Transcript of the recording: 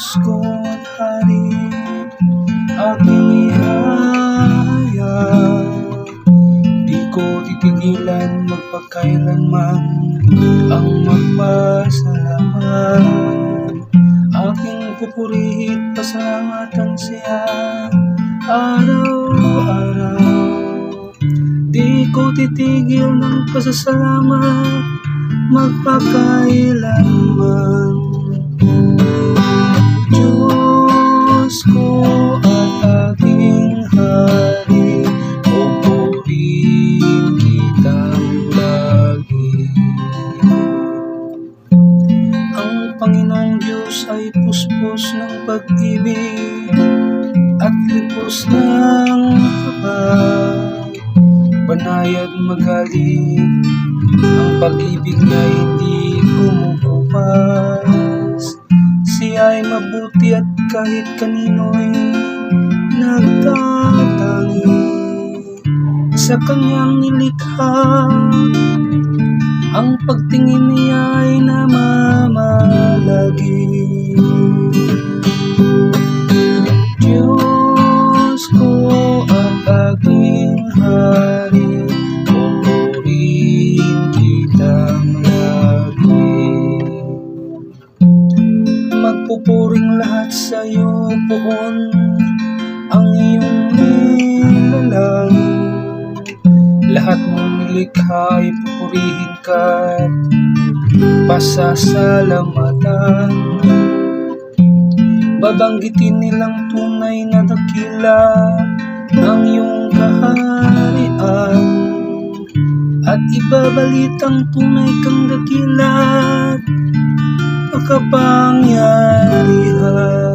Diyos ko at Hari, aking ihaya. Di ko titigilan magpakailanman ang magpasalamat. Aking pupurihin, pasalamatan siya araw-araw. Di ko titigil ng pasasalamat magpakailanman. Diyos ko at aking Hari, pupurihin kitang lagi. Ang Panginoong Diyos ay puspos ng pag-ibig at lipos ng habag. Banayad magaling, ang pag-ibig niya hindi kumukupas. Siya ay mabuti at kahit kanino'y nagtatangi. Sa kanyang nilikha, ang pagtingin niya ay namamalagi. Diyos ko at aking Hari, pupurihin kitang lagi. Magpupuring lahat sa iyo, Poon, ang iyong nilalang. Lahat mong nilikha ay pupurihin ka't pasasalamatan. Babanggitin nilang tunay na dakila ng iyong kaharian, at ibabalitang tunay kang dakila't makapangyarihan.